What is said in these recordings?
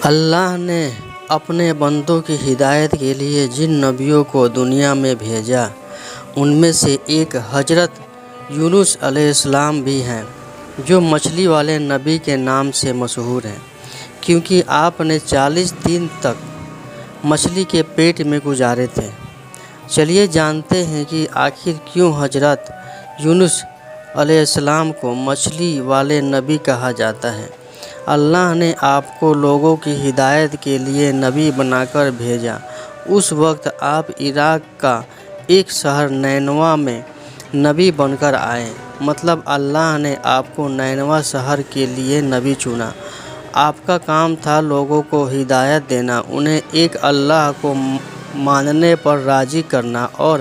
اللہ نے اپنے بندوں کی ہدایت کے لیے جن نبیوں کو دنیا میں بھیجا ان میں سے ایک حضرت یونس علیہ السلام بھی ہیں، جو مچھلی والے نبی کے نام سے مشہور ہیں، کیونکہ آپ نے 40 دن تک مچھلی کے پیٹ میں گزارے تھے۔ چلیے جانتے ہیں کہ آخر کیوں حضرت یونس علیہ السلام کو مچھلی والے نبی کہا جاتا ہے۔ اللہ نے آپ کو لوگوں کی ہدایت کے لیے نبی بنا کر بھیجا۔ اس وقت آپ عراق کا ایک شہر نینوا میں نبی بن کر آئے، مطلب اللہ نے آپ کو نینوا شہر کے لیے نبی چنا۔ آپ کا کام تھا لوگوں کو ہدایت دینا، انہیں ایک اللہ کو ماننے پر راضی کرنا اور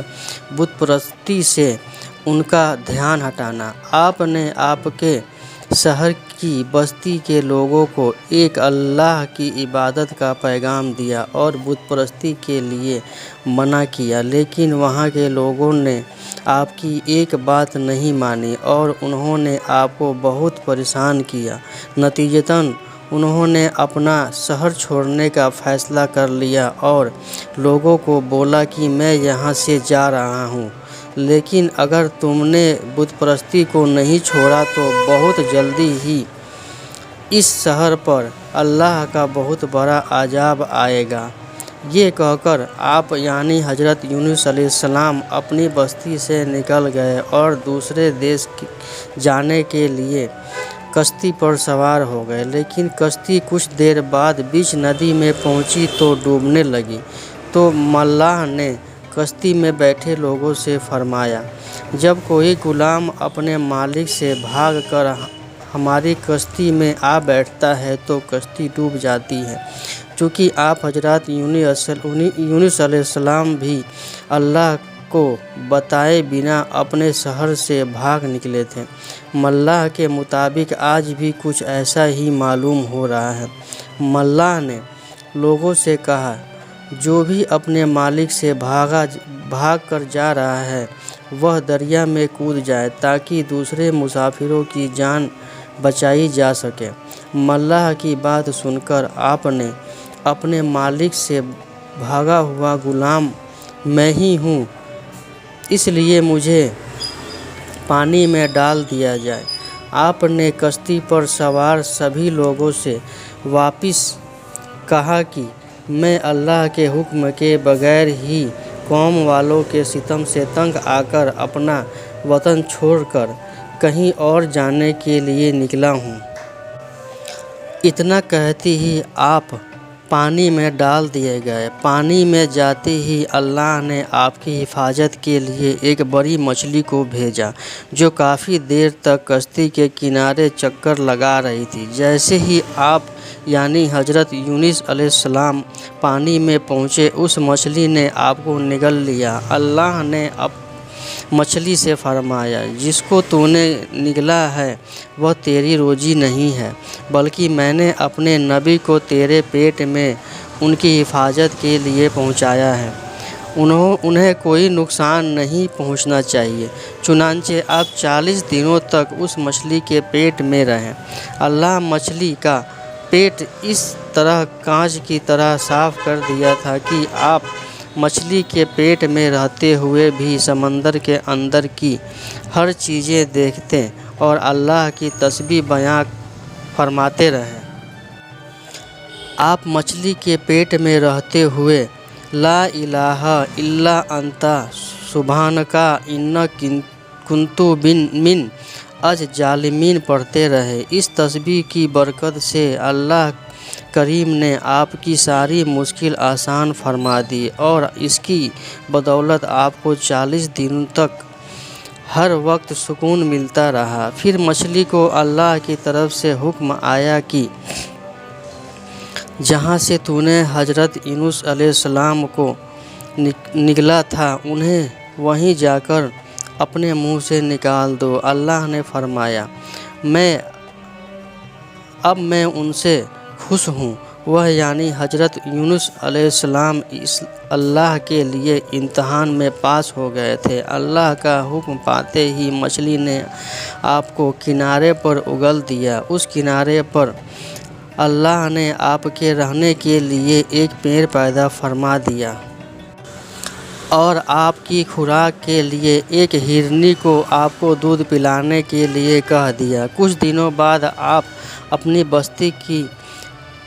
بت پرستی سے ان کا دھیان ہٹانا۔ آپ نے آپ کے شہر کی بستی کے لوگوں کو ایک اللہ کی عبادت کا پیغام دیا اور بت پرستی کے لیے منع کیا، لیکن وہاں کے لوگوں نے آپ کی ایک بات نہیں مانی اور انہوں نے آپ کو بہت پریشان کیا۔ نتیجتاً انہوں نے اپنا شہر چھوڑنے کا فیصلہ کر لیا اور لوگوں کو بولا کہ میں یہاں سے جا رہا ہوں، لیکن اگر تم نے بت پرستی کو نہیں چھوڑا تو بہت جلدی ہی اس شہر پر اللہ کا بہت بڑا عذاب آئے گا۔ یہ کہہ کر آپ یعنی حضرت یونس علیہ السلام اپنی بستی سے نکل گئے اور دوسرے دیش جانے کے لیے کشتی پر سوار ہو گئے، لیکن کشتی کچھ دیر بعد بیچ ندی میں پہنچی تو ڈوبنے لگی۔ تو ملاح نے کشتی میں بیٹھے لوگوں سے فرمایا، جب کوئی غلام اپنے مالک سے بھاگ کر ہماری کشتی میں آ بیٹھتا ہے تو کشتی ڈوب جاتی ہے۔ چونکہ آپ حضرت یونس علیہ السلام بھی اللہ کو بتائے بنا اپنے شہر سے بھاگ نکلے تھے۔ ملاح کے مطابق آج بھی کچھ ایسا ہی معلوم ہو رہا ہے۔ ملاح نے لوگوں سے کہا، جو بھی اپنے مالک سے بھاگ کر جا رہا ہے وہ دریا میں کود جائے تاکہ دوسرے مسافروں کی جان بچائی جا سکے۔ ملاح کی بات سن کر آپ نے اپنے مالک سے بھاگا ہوا غلام میں ہی ہوں، اس لیے مجھے پانی میں ڈال دیا جائے۔ آپ نے کشتی پر سوار سبھی لوگوں سے واپس کہا کہ میں اللہ کے حکم کے بغیر ہی قوم والوں کے ستم سے تنگ آ کر اپنا وطن چھوڑ کر کہیں اور جانے کے لیے نکلا ہوں۔ اتنا کہتے ہی آپ پانی میں ڈال دیے گئے۔ پانی میں جاتے ہی اللہ نے آپ کی حفاظت کے لیے ایک بڑی مچھلی کو بھیجا، جو کافی دیر تک کشتی کے کنارے چکر لگا رہی تھی۔ جیسے ہی آپ یعنی حضرت یونس علیہ السلام پانی میں پہنچے، اس مچھلی نے آپ کو نگل لیا۔ اللہ نے مچھلی سے فرمایا، جس کو تو نے نگلا ہے وہ تیری روزی نہیں ہے، بلکہ میں نے اپنے نبی کو تیرے پیٹ میں ان کی حفاظت کے لیے پہنچایا ہے، انہیں کوئی نقصان نہیں پہنچنا چاہیے۔ چنانچہ آپ 40 دنوں تک اس مچھلی کے پیٹ میں رہے۔ اللہ مچھلی کا پیٹ اس طرح کانچ کی طرح صاف کر دیا تھا کہ آپ مچھلی کے پیٹ میں رہتے ہوئے بھی سمندر کے اندر کی ہر چیزیں دیکھتے اور اللہ کی تسبیح بیان فرماتے رہے۔ آپ مچھلی کے پیٹ میں رہتے ہوئے لا الہ الا انت سبحانک انی کنت من الظالمین پڑھتے رہے۔ اس تسبیح کی برکت سے اللہ کریم نے آپ کی ساری مشکل آسان فرما دی اور اس کی بدولت آپ کو 40 دنوں تک ہر وقت سکون ملتا رہا۔ پھر مچھلی کو اللہ کی طرف سے حکم آیا کہ جہاں سے تو نے حضرت یونس علیہ السلام کو نگلا تھا انہیں وہیں جا کر اپنے منہ سے نکال دو۔ اللہ نے فرمایا، اب میں ان سے خوش ہوں۔ وہ یعنی حضرت یونس علیہ السلام اللہ کے لیے امتحان میں پاس ہو گئے تھے۔ اللہ کا حکم پاتے ہی مچھلی نے آپ کو کنارے پر اگل دیا۔ اس کنارے پر اللہ نے آپ کے رہنے کے لیے ایک پیڑ پیدا فرما دیا اور آپ کی خوراک کے لیے ایک ہرنی کو آپ کو دودھ پلانے کے لیے کہہ دیا۔ کچھ دنوں بعد آپ اپنی بستی کی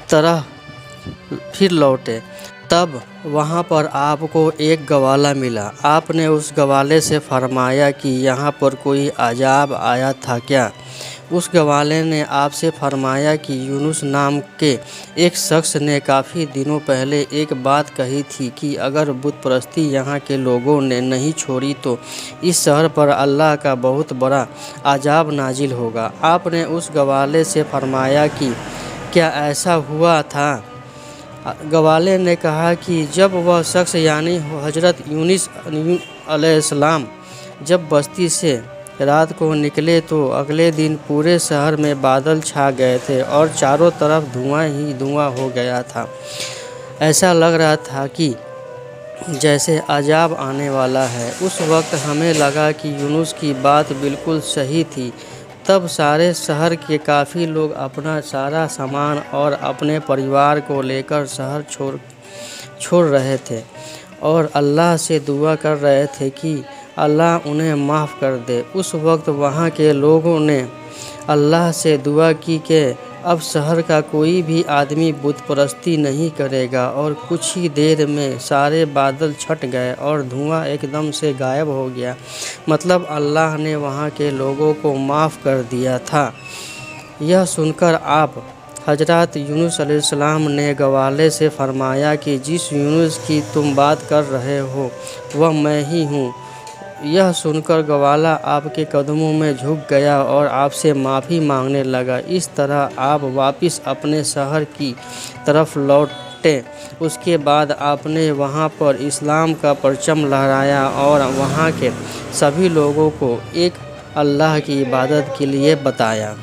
طرف پھر لوٹے، تب وہاں پر آپ کو ایک گوالا ملا۔ آپ نے اس گوالے سے فرمایا کہ یہاں پر کوئی عذاب آیا تھا کیا؟ اس گوالے نے آپ سے فرمایا کہ یونس نام کے ایک شخص نے کافی دنوں پہلے ایک بات کہی تھی کہ اگر بت پرستی یہاں کے لوگوں نے نہیں چھوڑی تو اس شہر پر اللہ کا بہت بڑا عذاب نازل ہوگا۔ آپ نے اس گوالے سے فرمایا کہ کیا ایسا ہوا تھا؟ گوالے نے کہا کہ جب وہ شخص یعنی حضرت یونس علیہ السلام جب بستی سے رات کو نکلے تو اگلے دن پورے شہر میں بادل چھا گئے تھے اور چاروں طرف دھواں ہی دھواں ہو گیا تھا۔ ایسا لگ رہا تھا کہ جیسے عذاب آنے والا ہے۔ اس وقت ہمیں لگا کہ یونس کی بات بالکل صحیح تھی۔ تب سارے شہر کے کافی لوگ اپنا سارا سامان اور اپنے پریوار کو لے کر شہر چھوڑ رہے تھے اور اللہ سے دعا کر رہے تھے کہ اللہ انہیں معاف کر دے۔ اس وقت وہاں کے لوگوں نے اللہ سے دعا کی کہ اب شہر کا کوئی بھی آدمی بت پرستی نہیں کرے گا، اور کچھ ہی دیر میں سارے بادل چھٹ گئے اور دھواں ایک دم سے غائب ہو گیا۔ مطلب اللہ نے وہاں کے لوگوں کو معاف کر دیا تھا۔ یہ سن کر آپ حضرت یونس علیہ السلام نے گوالے سے فرمایا کہ جس یونس کی تم بات کر رہے ہو وہ میں ہی ہوں۔ یہ سن کر گوالا آپ کے قدموں میں جھک گیا اور آپ سے معافی مانگنے لگا۔ اس طرح آپ واپس اپنے شہر کی طرف لوٹے۔ اس کے بعد آپ نے وہاں پر اسلام کا پرچم لہرایا اور وہاں کے سبھی لوگوں کو ایک اللہ کی عبادت کے لیے بتایا۔